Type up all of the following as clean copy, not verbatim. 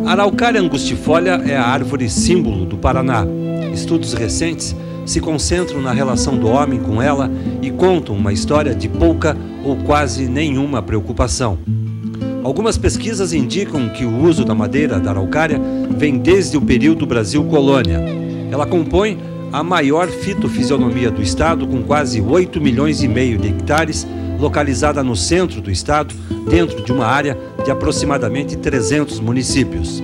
A araucária angustifolia é a árvore símbolo do Paraná. Estudos recentes se concentram na relação do homem com ela e contam uma história de pouca ou quase nenhuma preocupação. Algumas pesquisas indicam que o uso da madeira da araucária vem desde o período Brasil Colônia. Ela compõe a maior fitofisionomia do estado, com quase 8,5 milhões de hectares, localizada no centro do estado, dentro de uma área de aproximadamente 300 municípios.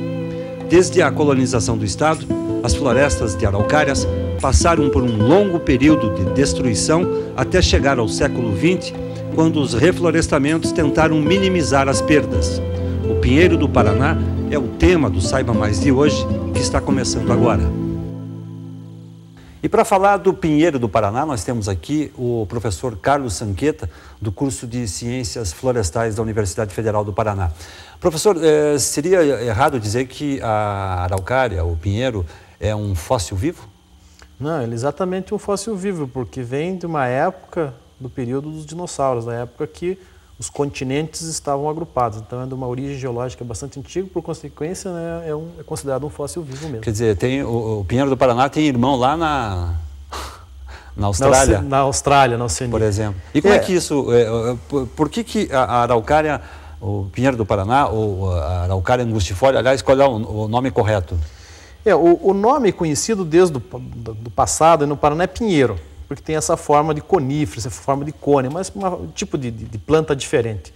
Desde a colonização do estado, as florestas de araucárias passaram por um longo período de destruição até chegar ao século XX, quando os reflorestamentos tentaram minimizar as perdas. O Pinheiro do Paraná é o tema do Saiba Mais de hoje, que está começando agora. E para falar do Pinheiro do Paraná, nós temos aqui o professor Carlos Sanqueta, do curso de Ciências Florestais da Universidade Federal do Paraná. Professor, seria errado dizer que a araucária, o pinheiro, é um fóssil vivo? Não, ele é exatamente um fóssil vivo, porque vem de uma época do período dos dinossauros, da época que os continentes estavam agrupados. Então é de uma origem geológica bastante antiga, por consequência, né, é considerado um fóssil vivo mesmo. Quer dizer, tem o Pinheiro do Paraná tem irmão lá na Austrália? Na Austrália, na Oceania. Por exemplo. E como é que isso... por que a araucária, o Pinheiro do Paraná, ou a araucária angustifolia, aliás, qual é o nome correto? O nome conhecido desde do passado no Paraná é pinheiro, porque tem essa forma de conífero, essa forma de cone, mas um tipo de planta diferente.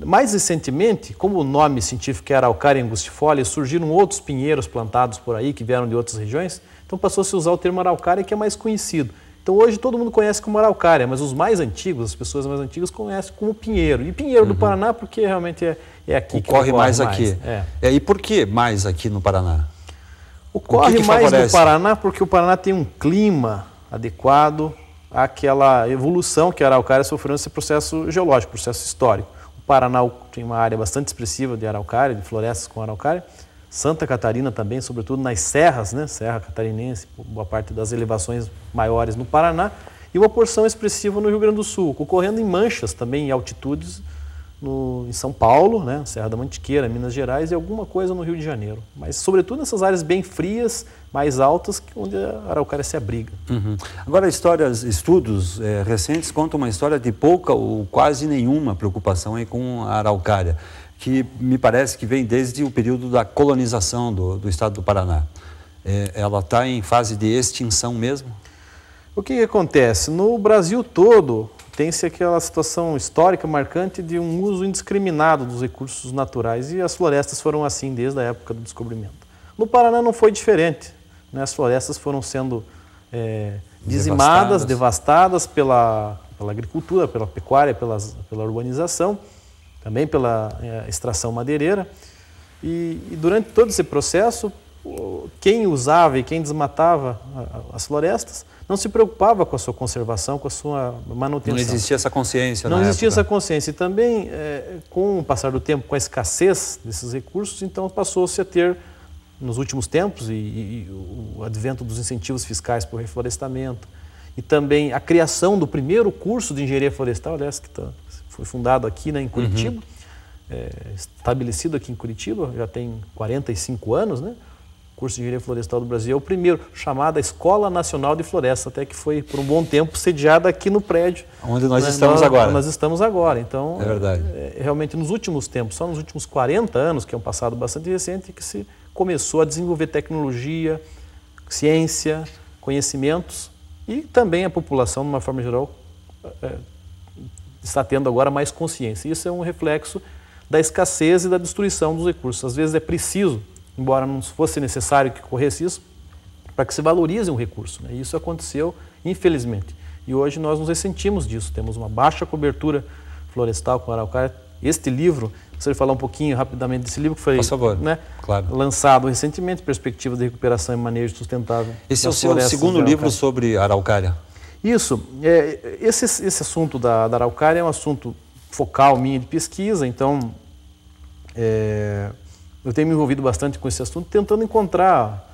Mais recentemente, como o nome científico é araucária angustifolia, surgiram outros pinheiros plantados por aí, que vieram de outras regiões, então passou-se a usar o termo araucária, que é mais conhecido. Então hoje todo mundo conhece como araucária, mas os mais antigos, as pessoas mais antigas, conhecem como pinheiro. E pinheiro do Paraná, porque realmente é aqui que ocorre mais aqui. E por que mais aqui no Paraná? Ocorre mais no Paraná porque o Paraná tem um clima adequado àquela evolução que a araucária sofreu nesse processo geológico, processo histórico. O Paraná tem uma área bastante expressiva de araucária, de florestas com araucária. Santa Catarina também, sobretudo nas serras, né? Serra Catarinense, boa parte das elevações maiores no Paraná. E uma porção expressiva no Rio Grande do Sul, ocorrendo em manchas também, em altitudes em São Paulo, né? Serra da Mantiqueira, Minas Gerais, e alguma coisa no Rio de Janeiro. Mas, sobretudo, nessas áreas bem frias, mais altas, onde a araucária se abriga. Agora, estudos recentes contam uma história de pouca ou quase nenhuma preocupação aí com a araucária, que me parece que vem desde o período da colonização do estado do Paraná. Ela está em fase de extinção mesmo? O que acontece? No Brasil todo, tem-se aquela situação histórica marcante de um uso indiscriminado dos recursos naturais, e as florestas foram assim desde a época do descobrimento. No Paraná não foi diferente, né? As florestas foram sendo dizimadas, devastadas pela agricultura, pela pecuária, pela urbanização, também pela extração madeireira. E durante todo esse processo, quem usava e quem desmatava as florestas não se preocupava com a sua conservação, com a sua manutenção. Não existia essa consciência Não existia essa consciência. E também, com o passar do tempo, com a escassez desses recursos, então passou-se a ter, nos últimos tempos, e o advento dos incentivos fiscais para o reflorestamento, e também a criação do primeiro curso de engenharia florestal, aliás, que foi fundado aqui, né, em Curitiba, estabelecido aqui em Curitiba, já tem 45 anos, né? O curso de Engenharia Florestal do Brasil é o primeiro, chamada Escola Nacional de Floresta, até que foi, por um bom tempo, sediada aqui no prédio. Onde nós estamos agora. Nós estamos agora. Então, é verdade. Realmente, nos últimos tempos, só nos últimos 40 anos, que é um passado bastante recente, que se começou a desenvolver tecnologia, ciência, conhecimentos, e também a população, de uma forma geral, está tendo agora mais consciência. Isso é um reflexo da escassez e da destruição dos recursos. Às vezes é preciso, embora não fosse necessário que ocorresse isso, para que se valorize um recurso, né? E isso aconteceu, infelizmente. E hoje nós nos ressentimos disso. Temos uma baixa cobertura florestal com araucária. Este livro, gostaria de falar um pouquinho rapidamente desse livro, que foi lançado recentemente, Perspectivas de Recuperação e Manejo Sustentável. Esse é o seu segundo livro sobre araucária? Isso. Esse assunto da araucária é um assunto focal minha de pesquisa, então eu tenho me envolvido bastante com esse assunto, tentando encontrar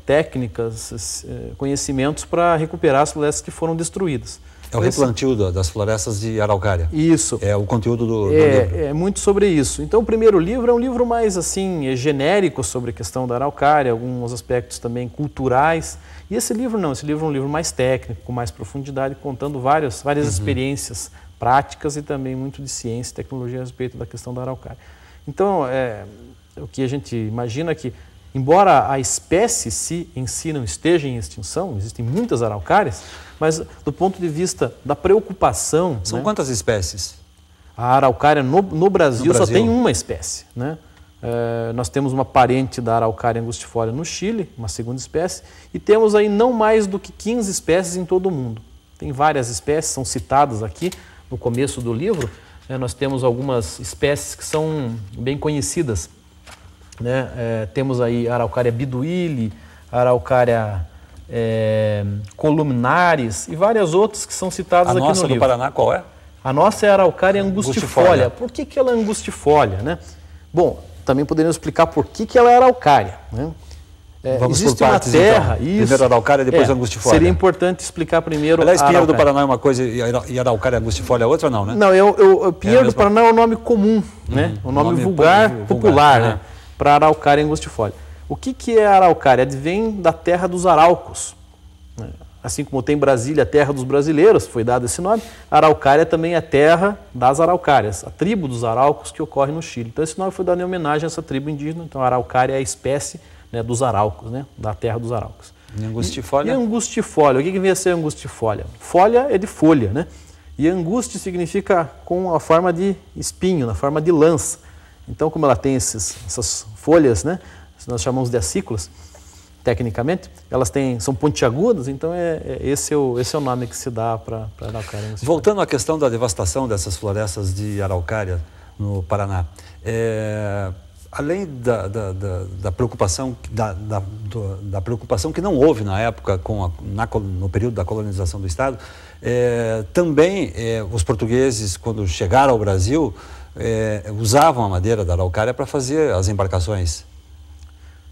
técnicas, conhecimentos para recuperar as florestas que foram destruídas. É o replantio das florestas de araucária. Isso. É o conteúdo do livro. É muito sobre isso. Então, o primeiro livro é um livro mais assim genérico sobre a questão da araucária, alguns aspectos também culturais. E esse livro não, esse livro é um livro mais técnico, com mais profundidade, contando várias experiências práticas e também muito de ciência e tecnologia a respeito da questão da araucária. Então, o que a gente imagina é que, embora a espécie em si não esteja em extinção, existem muitas araucárias, mas do ponto de vista da preocupação... São quantas espécies? A araucária no Brasil só tem uma espécie, né? Nós temos uma parente da araucária angustifolia no Chile, uma segunda espécie, e temos aí não mais do que 15 espécies em todo o mundo. Tem várias espécies, são citadas aqui no começo do livro. Nós temos algumas espécies que são bem conhecidas, né? Temos aí a araucária biduíli, a araucária columnares e várias outras que são citadas aqui no livro. A nossa do Paraná qual é? A nossa é a araucária angustifolia. Por que ela é angustifolia, né? Bom, também poderíamos explicar por que ela é araucária, né? Vamos existe por partes, uma terra, então. Primeiro a araucária, depois a angustifolia. Seria importante explicar primeiro. Aliás, pinheiro do Paraná é uma coisa e araucária angustifolia é outra, não, né? Não, o pinheiro do Paraná é o nome comum, né? O nome vulgar, popular, né? Para araucária angustifolia. O que é a araucária? Vem da terra dos araucos, né? Assim como tem Brasília, a terra dos brasileiros, foi dado esse nome, a araucária também é a terra das araucárias, a tribo dos araucos que ocorre no Chile. Então esse nome foi dado em homenagem a essa tribo indígena. Então a araucária é a espécie, né, dos araucos, né, da terra dos araucos. E angustifolia? E angustifolia, o que vem a ser angustifolia? Folha é de folha, né? E anguste significa com a forma de espinho, na forma de lança. Então, como ela tem essas folhas, né, nós chamamos de acículas, tecnicamente, elas são pontiagudas, então esse é o nome que se dá para a araucária. Voltando à questão da devastação dessas florestas de araucária no Paraná, além da preocupação da preocupação que não houve na época no período da colonização do Estado, também os portugueses, quando chegaram ao Brasil, usavam a madeira da araucária para fazer as embarcações.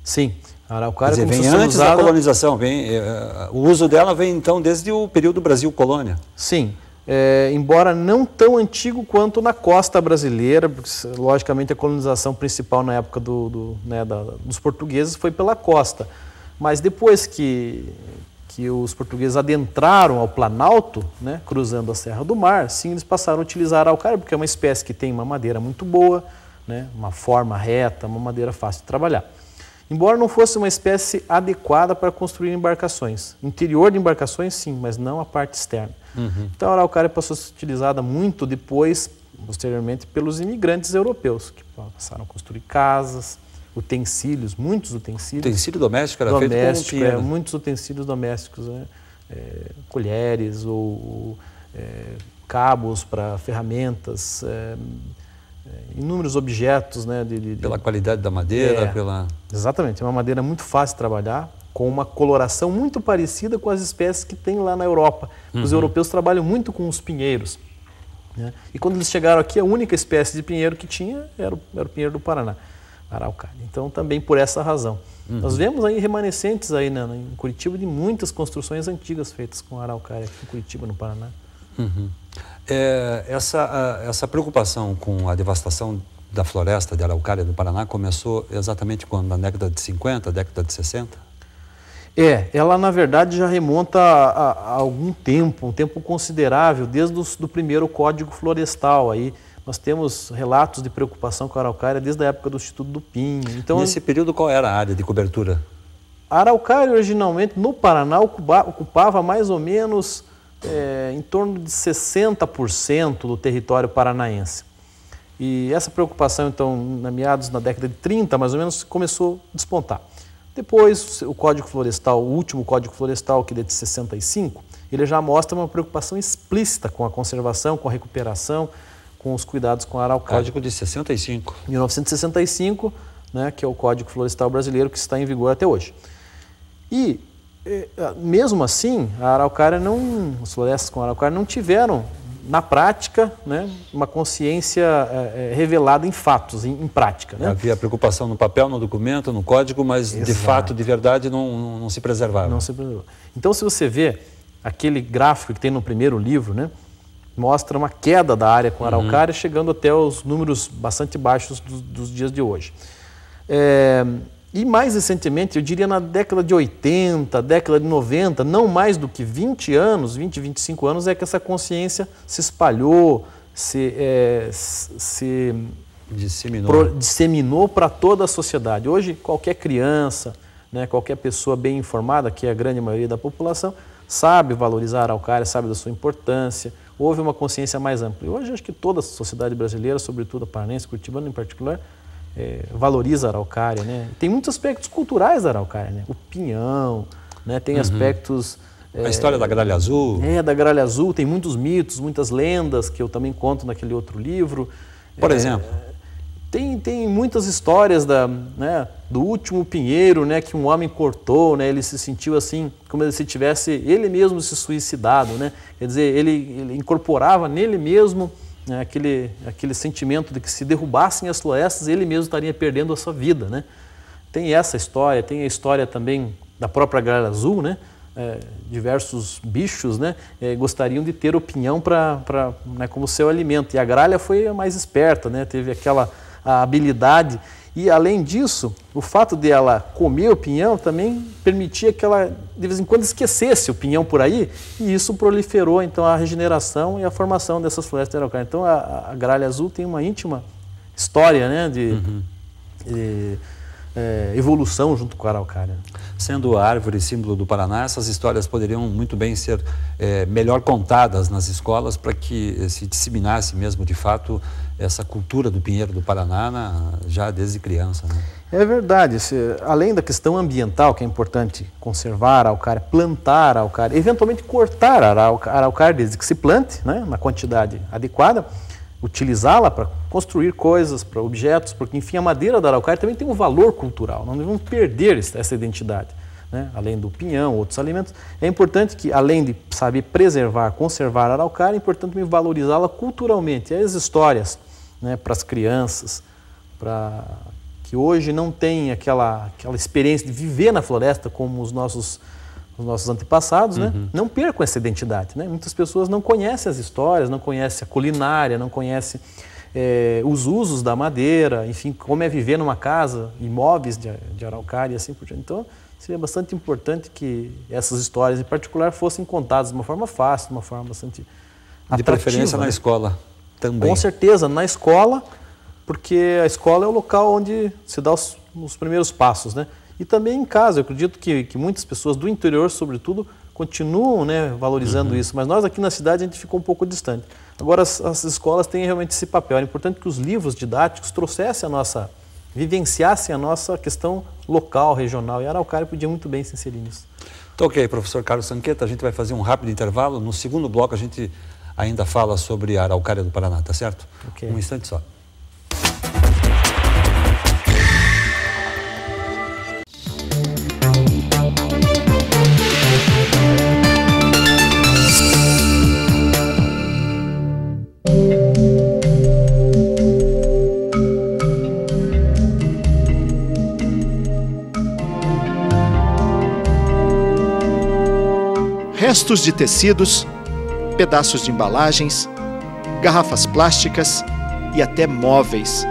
Sim, a araucária vem antes da colonização, o uso dela vem então desde o período Brasil-colônia. Sim. Embora não tão antigo quanto na costa brasileira, porque logicamente a colonização principal na época dos portugueses foi pela costa. Mas depois que os portugueses adentraram ao Planalto, né, cruzando a Serra do Mar, sim, eles passaram a utilizar a araucária, porque é uma espécie que tem uma madeira muito boa, né, uma forma reta, uma madeira fácil de trabalhar. Embora não fosse uma espécie adequada para construir embarcações. Interior de embarcações, sim, mas não a parte externa. Então a araucária passou a ser utilizada muito depois, posteriormente, pelos imigrantes europeus, que passaram a construir casas, utensílios, muitos utensílios. Utensílio doméstico era feito com pinheiro. Muitos utensílios domésticos, né? Colheres ou cabos para ferramentas, inúmeros objetos, né, pela qualidade da madeira, Exatamente, é uma madeira muito fácil de trabalhar, com uma coloração muito parecida com as espécies que tem lá na Europa. Os europeus trabalham muito com os pinheiros, né? E quando eles chegaram aqui, a única espécie de pinheiro que tinha era o pinheiro do Paraná, a araucária. Então, também por essa razão. Nós vemos aí remanescentes aí, né, em Curitiba de muitas construções antigas feitas com araucária aqui em Curitiba, no Paraná. Essa preocupação com a devastação da floresta de araucária do Paraná começou exatamente quando? Na década de 50, década de 60? Ela na verdade já remonta a algum tempo, um tempo considerável, desde o primeiro Código Florestal. Aí nós temos relatos de preocupação com a araucária desde a época do Instituto do Pinho. Então, nesse período, qual era a área de cobertura? A araucária originalmente no Paraná ocupava mais ou menos em torno de 60% do território paranaense. E essa preocupação, então, meados na década de 30, mais ou menos, começou a despontar. Depois, o Código Florestal, o último Código Florestal, que é de 65, ele já mostra uma preocupação explícita com a conservação, com a recuperação, com os cuidados com a araucária. Código de 65. 1965, né, que é o Código Florestal brasileiro, que está em vigor até hoje. E, mesmo assim, as florestas com araucária não tiveram, na prática, né, uma consciência revelada em fatos, em prática. Né? Havia preocupação no papel, no documento, no código, mas de fato, de verdade, não se preservava. Não se preservava. Então, se você vê, aquele gráfico que tem no primeiro livro, né, mostra uma queda da área com araucária, chegando até os números bastante baixos dos dias de hoje. E mais recentemente, eu diria na década de 80, década de 90, não mais do que 20 anos, 20, 25 anos, é que essa consciência se espalhou, se disseminou para toda a sociedade. Hoje, qualquer criança, né, qualquer pessoa bem informada, que é a grande maioria da população, sabe valorizar a araucária, sabe da sua importância, houve uma consciência mais ampla. E hoje, acho que toda a sociedade brasileira, sobretudo a paranense, curitibana em particular, valoriza a araucária, né? Tem muitos aspectos culturais da araucária, né? O pinhão, né? Tem aspectos... a história da gralha azul. Da gralha azul, tem muitos mitos, muitas lendas, que eu também conto naquele outro livro. Por exemplo? Tem muitas histórias né, do último pinheiro, né, que um homem cortou, né? Ele se sentiu assim, como se tivesse ele mesmo se suicidado, né? Quer dizer, ele incorporava nele mesmo, né, aquele sentimento de que se derrubassem as florestas, ele mesmo estaria perdendo a sua vida, né? Tem essa história, tem a história também da própria gralha azul, né? Diversos bichos, né, gostariam de ter o pinhão né, como seu alimento. E a gralha foi a mais esperta, né? Teve a habilidade. E, além disso, o fato de ela comer o pinhão também permitia que ela, de vez em quando, esquecesse o pinhão por aí, e isso proliferou, então, a regeneração e a formação dessas florestas araucárias. Então, a gralha azul tem uma íntima história, né, de evolução junto com a araucária. Sendo a árvore símbolo do Paraná, essas histórias poderiam muito bem ser melhor contadas nas escolas para que se disseminasse mesmo, de fato, essa cultura do pinheiro do Paraná já desde criança, né? É verdade. Além da questão ambiental, que é importante conservar a araucária, plantar a araucária, eventualmente cortar a araucária desde que se plante, né, na quantidade adequada, utilizá-la para construir coisas, para objetos, porque, enfim, a madeira da araucária também tem um valor cultural. Não devemos perder essa identidade, né? Além do pinhão, outros alimentos. É importante que, além de saber preservar, conservar a araucária, é importante também valorizá-la culturalmente. E as histórias, né, para as crianças, que hoje não têm aquela experiência de viver na floresta como os nossos antepassados, né? Não percam essa identidade, né? Muitas pessoas não conhecem as histórias, não conhecem a culinária, não conhecem os usos da madeira, enfim, como é viver numa casa, imóveis de araucária e assim por diante. Então, seria bastante importante que essas histórias, em particular, fossem contadas de uma forma fácil, de uma forma bastante atrativa. De preferência, né? Na escola também. Com certeza, na escola, porque a escola é o local onde se dá os primeiros passos, né? E também em casa. Eu acredito que muitas pessoas do interior, sobretudo, continuam, né, valorizando isso. Mas nós aqui na cidade a gente ficou um pouco distante. Agora as escolas têm realmente esse papel. É importante que os livros didáticos vivenciassem a nossa questão local, regional. E a araucária podia muito bem se inserir nisso. Então, ok, professor Carlos Sanqueta, a gente vai fazer um rápido intervalo. No segundo bloco a gente ainda fala sobre a araucária do Paraná, tá certo? Okay. Um instante só. Restos de tecidos, pedaços de embalagens, garrafas plásticas e até móveis.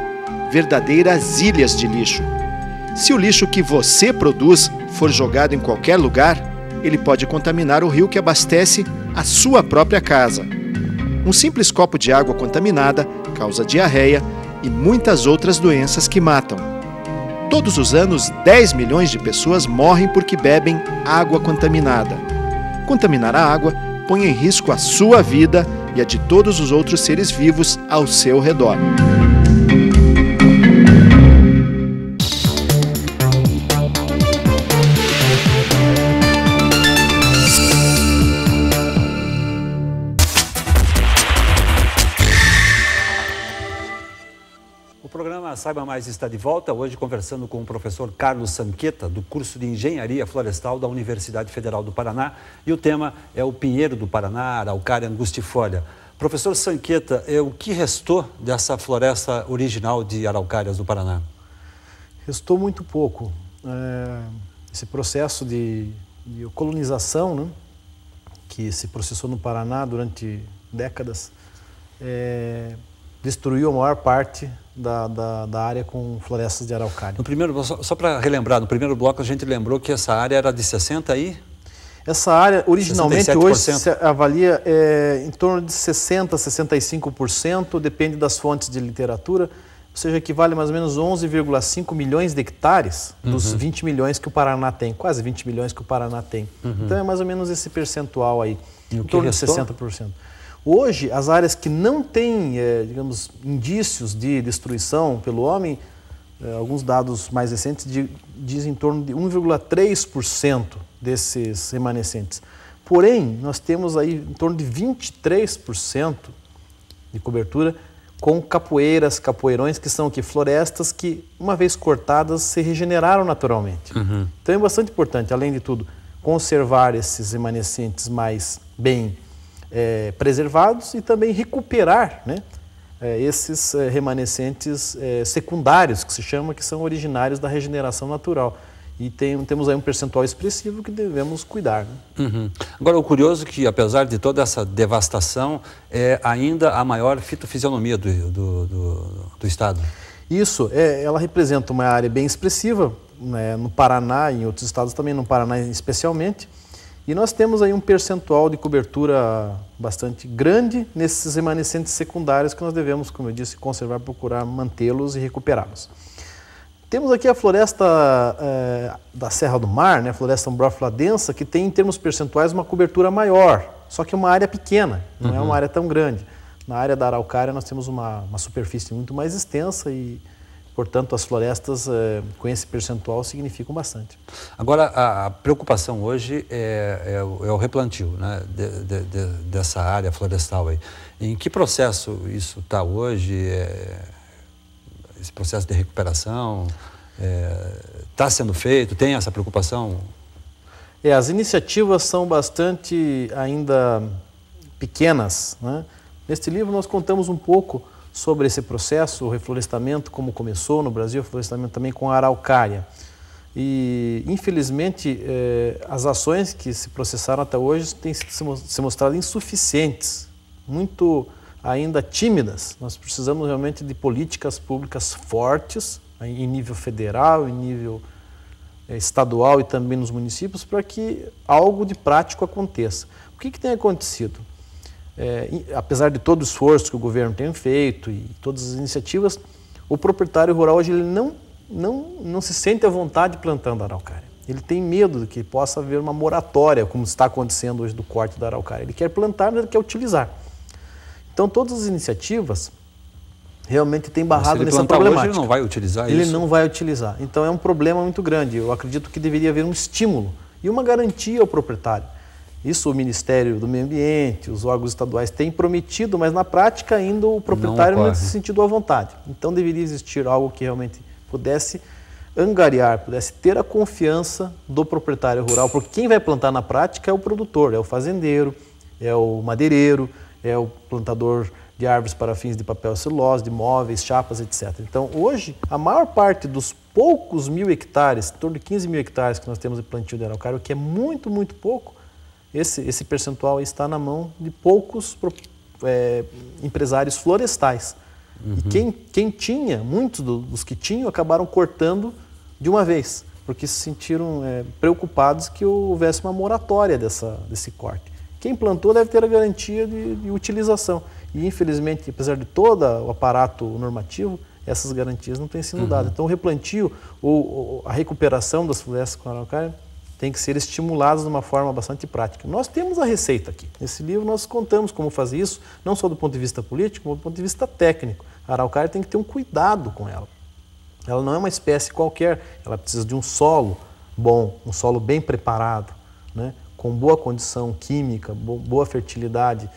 Verdadeiras ilhas de lixo. Se o lixo que você produz for jogado em qualquer lugar, ele pode contaminar o rio que abastece a sua própria casa. Um simples copo de água contaminada causa diarreia e muitas outras doenças que matam. Todos os anos, 10 milhões de pessoas morrem porque bebem água contaminada. Contaminar a água põe em risco a sua vida e a de todos os outros seres vivos ao seu redor. O programa Saiba Mais está de volta, hoje conversando com o professor Carlos Sanqueta, do curso de Engenharia Florestal da Universidade Federal do Paraná, e o tema é o pinheiro do Paraná, araucária angustifolia. Professor Sanqueta, o que restou dessa floresta original de araucárias do Paraná? Restou muito pouco. Esse processo de colonização, né, que se processou no Paraná durante décadas, destruiu a maior parte da área com florestas de araucária. Só para relembrar, no primeiro bloco a gente lembrou que essa área era de 60 aí? Essa área, originalmente, 67%. hoje se avalia em torno de 60%, 65%, depende das fontes de literatura, ou seja, equivale mais ou menos 11,5 milhões de hectares dos 20 milhões que o Paraná tem, quase 20 milhões que o Paraná tem. Então é mais ou menos esse percentual aí, em torno de 60%. Hoje, as áreas que não têm, digamos, indícios de destruição pelo homem, alguns dados mais recentes dizem em torno de 1,3% desses remanescentes. Porém, nós temos aí em torno de 23% de cobertura com capoeiras, capoeirões, que são florestas que, uma vez cortadas, se regeneraram naturalmente. Então é bastante importante, além de tudo, conservar esses remanescentes mais bem preservados e também recuperar, né, esses remanescentes secundários, que se chama, que são originários da regeneração natural. E temos aí um percentual expressivo que devemos cuidar. Né? Agora, o curioso é que, apesar de toda essa devastação, é ainda a maior fitofisionomia do estado. Isso, ela representa uma área bem expressiva, né, no Paraná e em outros estados também, no Paraná especialmente. E nós temos aí um percentual de cobertura bastante grande nesses remanescentes secundários que nós devemos, como eu disse, conservar, procurar mantê-los e recuperá-los. Temos aqui a floresta da Serra do Mar, né, a floresta umbrófila densa, que tem em termos percentuais uma cobertura maior, só que é uma área pequena, não é uma área tão grande. Na área da araucária nós temos uma superfície muito mais extensa e, portanto, as florestas com esse percentual significam bastante. Agora, a preocupação hoje é o replantio, né, dessa área florestal aí. Em que processo isso está hoje? Esse processo de recuperação está sendo feito? Tem essa preocupação? As iniciativas são bastante ainda pequenas, né? Neste livro nós contamos um pouco sobre esse processo, o reflorestamento, como começou no Brasil, o reflorestamento também com a araucária. E, infelizmente, as ações que se processaram até hoje têm se mostrado insuficientes, muito ainda tímidas. Nós precisamos realmente de políticas públicas fortes, em nível federal, em nível estadual e também nos municípios, para que algo de prático aconteça. O que tem acontecido? Apesar de todo o esforço que o governo tem feito e todas as iniciativas, o proprietário rural hoje ele não se sente à vontade plantando araucária. Ele tem medo de que possa haver uma moratória, como está acontecendo hoje do corte da araucária. Ele quer plantar, mas ele quer utilizar. Então, todas as iniciativas realmente têm barrado nessa problemática. Hoje, ele não vai utilizar isso? Ele não vai utilizar. Então, é um problema muito grande. Eu acredito que deveria haver um estímulo e uma garantia ao proprietário. Isso o Ministério do Meio Ambiente, os órgãos estaduais têm prometido, mas na prática ainda o proprietário não se sentiu à vontade. Então, deveria existir algo que realmente pudesse angariar, pudesse ter a confiança do proprietário rural, porque quem vai plantar na prática é o produtor, é o fazendeiro, é o madeireiro, é o plantador de árvores para fins de papel celulose, de móveis, chapas, etc. Então, hoje, a maior parte dos poucos 1.000 hectares, em torno de 15 mil hectares que nós temos de plantio de araucária, o que é muito, muito pouco, esse percentual está na mão de poucos empresários florestais. E quem tinha, muitos dos que tinham, acabaram cortando de uma vez, porque se sentiram preocupados que houvesse uma moratória desse corte. Quem plantou deve ter a garantia de utilização. E, infelizmente, apesar de todo o aparato normativo, essas garantias não têm sido dadas. Então, o replantio ou a recuperação das florestas com araucária tem que ser estimulada de uma forma bastante prática. Nós temos a receita aqui. Nesse livro, nós contamos como fazer isso, não só do ponto de vista político, mas do ponto de vista técnico. A araucária tem que ter um cuidado com ela. Ela não é uma espécie qualquer, ela precisa de um solo bom, um solo bem preparado, né? Com boa condição química, boa fertilidade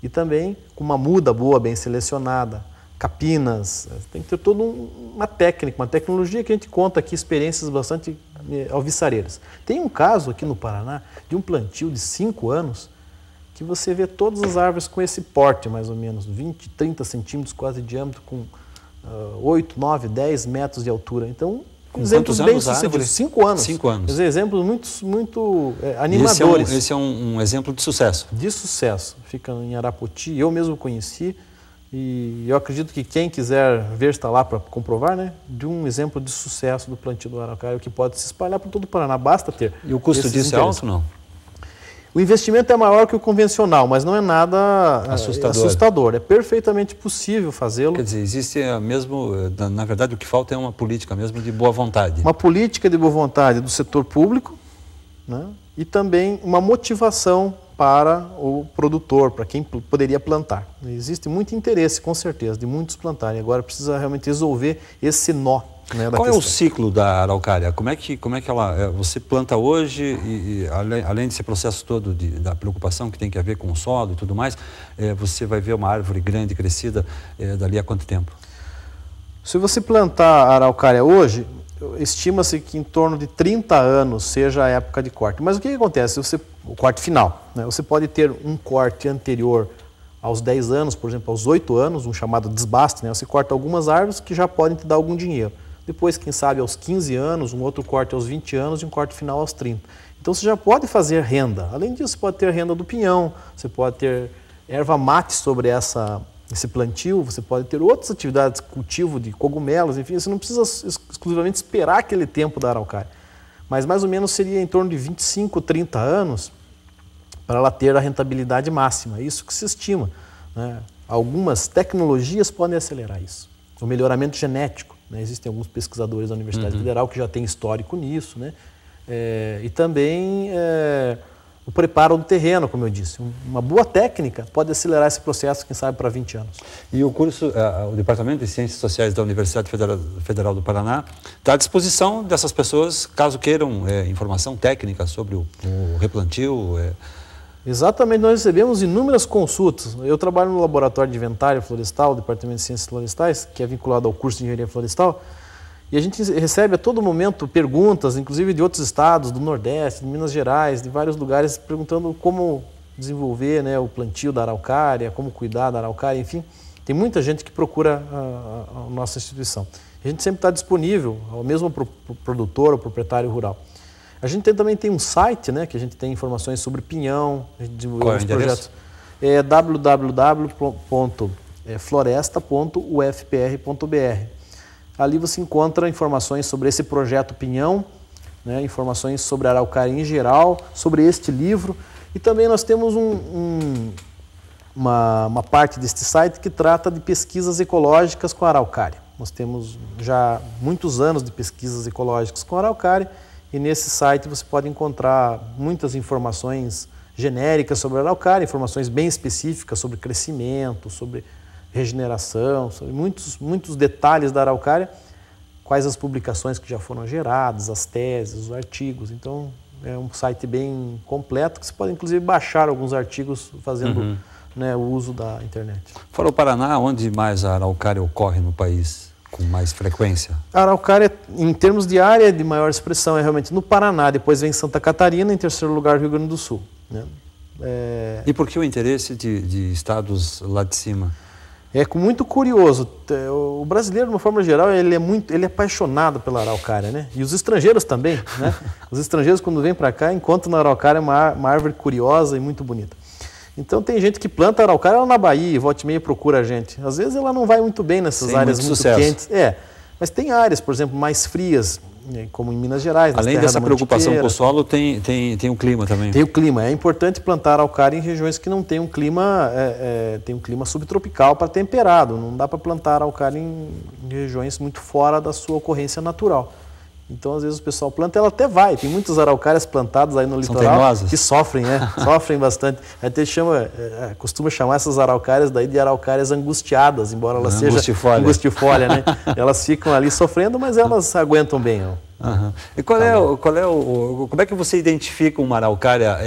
e também com uma muda boa, bem selecionada, capinas. Tem que ter toda uma técnica, uma tecnologia que a gente conta aqui, experiências bastante alvissareiras. Tem um caso aqui no Paraná de um plantio de 5 anos que você vê todas as árvores com esse porte, mais ou menos, 20, 30 centímetros quase de diâmetro, com 8, 9, 10 metros de altura. Então, exemplos bem sucedidos. 5 anos. 5 anos. Quer dizer, exemplos muito animadores. Esse é um exemplo de sucesso. De sucesso. Fica em Arapoti, eu mesmo conheci. E eu acredito que quem quiser ver está lá para comprovar, né, de um exemplo de sucesso do plantio do araucária que pode se espalhar por todo o Paraná, basta ter. E o custo disso é alto, não? O investimento é maior que o convencional, mas não é nada assustador. É perfeitamente possível fazê-lo. Quer dizer, existe mesmo, na verdade o que falta é uma política mesmo de boa vontade. Uma política de boa vontade do setor público, né, e também uma motivação para o produtor, para quem poderia plantar. Existe muito interesse, com certeza, de muitos plantarem. Agora precisa realmente resolver esse nó, né, da Qual questão. é o ciclo da araucária? Como é que ela, você planta hoje e além desse processo todo da preocupação que tem que haver com o solo e tudo mais, você vai ver uma árvore grande, crescida, dali a quanto tempo? Se você plantar a araucária hoje, estima-se que em torno de 30 anos seja a época de corte. Mas o que acontece? O corte final, né? Você pode ter um corte anterior aos 10 anos, por exemplo, aos 8 anos, um chamado desbaste, né? Você corta algumas árvores que já podem te dar algum dinheiro. Depois, quem sabe, aos 15 anos, um outro corte aos 20 anos e um corte final aos 30. Então, você já pode fazer renda. Além disso, você pode ter renda do pinhão, você pode ter erva mate sobre esse plantio, você pode ter outras atividades, cultivo de cogumelos, enfim, você não precisa exclusivamente esperar aquele tempo da araucária. Mas mais ou menos seria em torno de 25, 30 anos para ela ter a rentabilidade máxima, é isso que se estima, né? Algumas tecnologias podem acelerar isso. O melhoramento genético, né? Existem alguns pesquisadores da Universidade Federal que já têm histórico nisso, né? E também o preparo do terreno, como eu disse. Uma boa técnica pode acelerar esse processo, quem sabe, para 20 anos. E o curso, o Departamento de Ciências Sociais da Universidade Federal do Paraná está à disposição dessas pessoas, caso queiram informação técnica sobre o replantio. Exatamente, nós recebemos inúmeras consultas. Eu trabalho no Laboratório de Inventário Florestal, Departamento de Ciências Florestais, que é vinculado ao curso de Engenharia Florestal. E a gente recebe a todo momento perguntas, inclusive de outros estados, do Nordeste, de Minas Gerais, de vários lugares, perguntando como desenvolver, né, o plantio da araucária, como cuidar da araucária, enfim. Tem muita gente que procura a nossa instituição. A gente sempre está disponível, mesmo para o produtor ou proprietário rural. A gente também tem um site, né, que a gente tem informações sobre pinhão, a gente desenvolveu alguns projetos. É www.floresta.ufpr.br. Ali você encontra informações sobre esse projeto Pinhão, né, informações sobre a araucária em geral, sobre este livro. E também nós temos uma parte deste site que trata de pesquisas ecológicas com a araucária. Nós temos já muitos anos de pesquisas ecológicas com a araucária e nesse site você pode encontrar muitas informações genéricas sobre a araucária, informações bem específicas sobre crescimento, sobre regeneração, sobre muitos detalhes da araucária, quais as publicações que já foram geradas, as teses, os artigos. Então, é um site bem completo, que você pode inclusive baixar alguns artigos fazendo né, o uso da internet. Fora o Paraná, onde mais a araucária ocorre no país com mais frequência? A araucária, em termos de área de maior expressão, é realmente no Paraná, depois vem Santa Catarina, em terceiro lugar Rio Grande do Sul. Né? E por que o interesse de estados lá de cima? É muito curioso. O brasileiro, de uma forma geral, ele é apaixonado pela araucária, né? E os estrangeiros também, né? Os estrangeiros, quando vêm para cá, encontram na araucária uma árvore curiosa e muito bonita. Então, tem gente que planta araucária lá na Bahia, volta e meia procura a gente. Às vezes, ela não vai muito bem nessas áreas muito quentes. Mas tem áreas, por exemplo, mais frias, como em Minas Gerais. Além dessa preocupação com o solo, tem o clima também. Tem o clima. É importante plantar araucária em regiões que não tem um clima, subtropical para temperado. Não dá para plantar araucária em regiões muito fora da sua ocorrência natural. Então, às vezes, o pessoal planta, ela até vai. Tem muitas araucárias plantadas aí no litoral que sofrem, né? Sofrem bastante. Até costuma chamar essas araucárias daí de araucárias angustiadas, embora elas sejam angustifólia, né? Elas ficam ali sofrendo, mas elas aguentam bem. E como é que você identifica uma araucária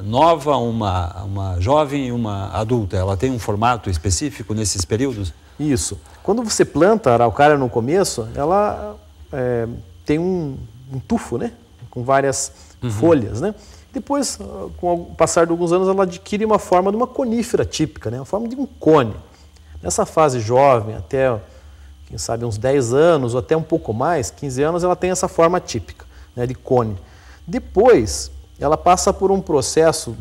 nova, uma jovem e uma adulta? Ela tem um formato específico nesses períodos? Isso. Quando você planta a araucária no começo, ela tem um tufo, né? Com várias folhas, né? Depois, com o passar de alguns anos, ela adquire uma forma de uma conífera típica, né? Uma forma de um cone. Nessa fase jovem, até quem sabe uns 10 anos ou até um pouco mais, 15 anos, ela tem essa forma típica, né, de cone. Depois, ela passa por um processo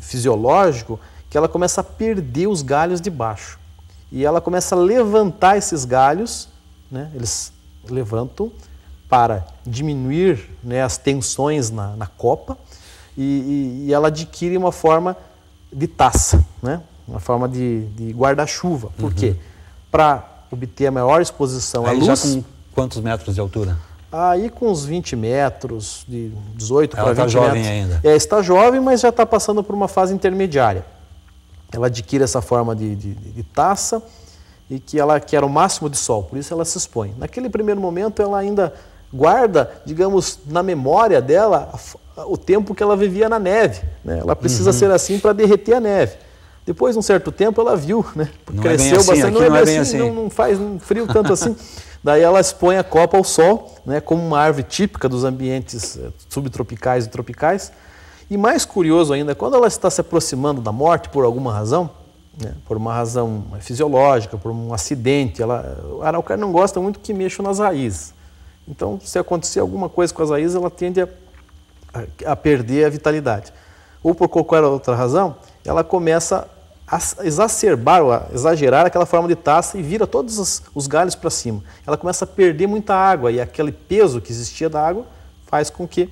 fisiológico que ela começa a perder os galhos de baixo. E ela começa a levantar esses galhos, né, eles levantam para diminuir, né, as tensões na copa, e ela adquire uma forma de taça, né, uma forma de guarda-chuva. Por quê? Para obter a maior exposição à luz. Já com quantos metros de altura? Aí com uns 20 metros, de 18 para 20 metros. Ela está jovem ainda? Está jovem, mas já está passando por uma fase intermediária. Ela adquire essa forma de taça e que ela quer o máximo de sol, por isso ela se expõe. Naquele primeiro momento ela ainda guarda, digamos, na memória dela o tempo que ela vivia na neve, né? Ela precisa ser assim para derreter a neve. Depois de um certo tempo ela viu, né? Cresceu bastante, não é bem assim. Não faz frio tanto assim. Daí ela expõe a copa ao sol, né, como uma árvore típica dos ambientes subtropicais e tropicais. E mais curioso ainda, quando ela está se aproximando da morte por alguma razão, né, por uma razão fisiológica, por um acidente, a araucária não gosta muito que mexam nas raízes. Então, se acontecer alguma coisa com as raízes, ela tende a perder a vitalidade. Ou por qualquer outra razão, ela começa a exacerbar ou a exagerar aquela forma de taça e vira todos os galhos para cima. Ela começa a perder muita água e aquele peso que existia da água faz com que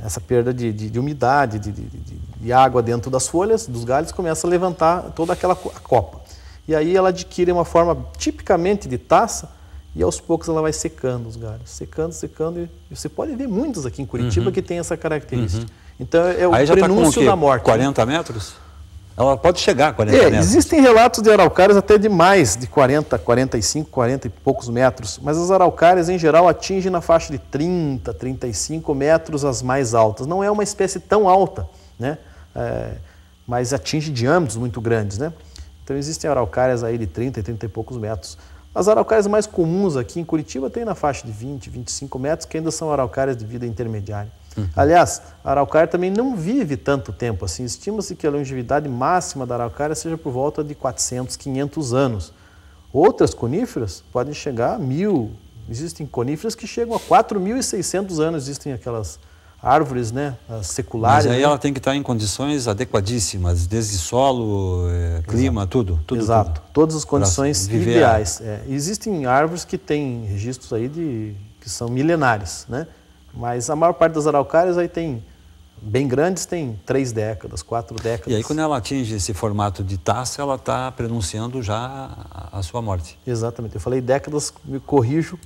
essa perda de umidade, de água dentro das folhas, dos galhos, começa a levantar toda aquela copa. E aí ela adquire uma forma tipicamente de taça e aos poucos ela vai secando os galhos, secando e você pode ver muitos aqui em Curitiba que tem essa característica. Então é o prenúncio da morte. 40 metros? Ela pode chegar a 40 metros. Existem relatos de araucárias até de mais de 40, 45, 40 e poucos metros, mas as araucárias em geral atingem na faixa de 30, 35 metros as mais altas. Não é uma espécie tão alta, né? Mas atinge diâmetros muito grandes, né? Então existem araucárias aí de 30 e 30 e poucos metros. As araucárias mais comuns aqui em Curitiba tem na faixa de 20, 25 metros, que ainda são araucárias de vida intermediária. Aliás, a araucária também não vive tanto tempo assim. Estima-se que a longevidade máxima da araucária seja por volta de 400, 500 anos. Outras coníferas podem chegar a 1000. Existem coníferas que chegam a 4.600 anos. Existem aquelas árvores, né, seculares. Mas aí né? ela tem que estar em condições adequadíssimas, desde solo, clima, tudo. Exato, todas as condições ideais. Existem árvores que têm registros aí que são milenares, né? Mas a maior parte das araucárias aí tem, bem grandes, tem 3 décadas, 4 décadas. E aí quando ela atinge esse formato de taça, ela está prenunciando já a sua morte. Exatamente. Eu falei décadas, me corrijo,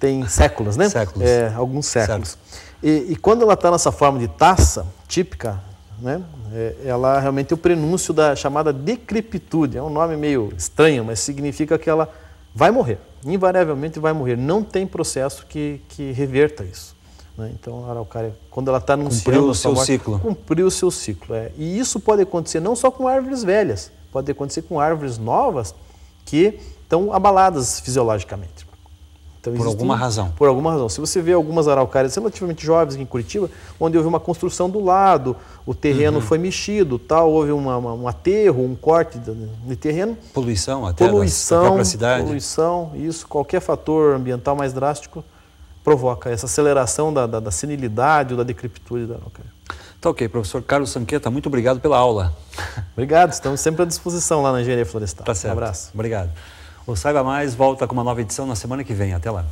tem séculos, né? Séculos. Alguns séculos. E quando ela está nessa forma de taça típica, né? Ela realmente é o prenúncio da chamada decrepitude. É um nome meio estranho, mas significa que ela vai morrer. Invariavelmente vai morrer. Não tem processo que reverta isso, né? Então a araucária, quando ela está anunciando o seu ciclo. Cumpriu o seu ciclo. E isso pode acontecer não só com árvores velhas, pode acontecer com árvores novas que estão abaladas fisiologicamente. Então, por alguma razão. Por alguma razão. Se você vê algumas araucárias relativamente jovens aqui em Curitiba, onde houve uma construção do lado, o terreno foi mexido, tal, houve um aterro, um corte de terreno. Poluição até da própria cidade. Poluição, isso, qualquer fator ambiental mais drástico provoca essa aceleração da senilidade ou da decrepitude da araucária. Tá ok, professor Carlos Sanqueta, muito obrigado pela aula. Obrigado, estamos sempre à disposição lá na Engenharia Florestal. Tá certo. Um abraço. Obrigado. O Saiba Mais volta com uma nova edição na semana que vem. Até lá.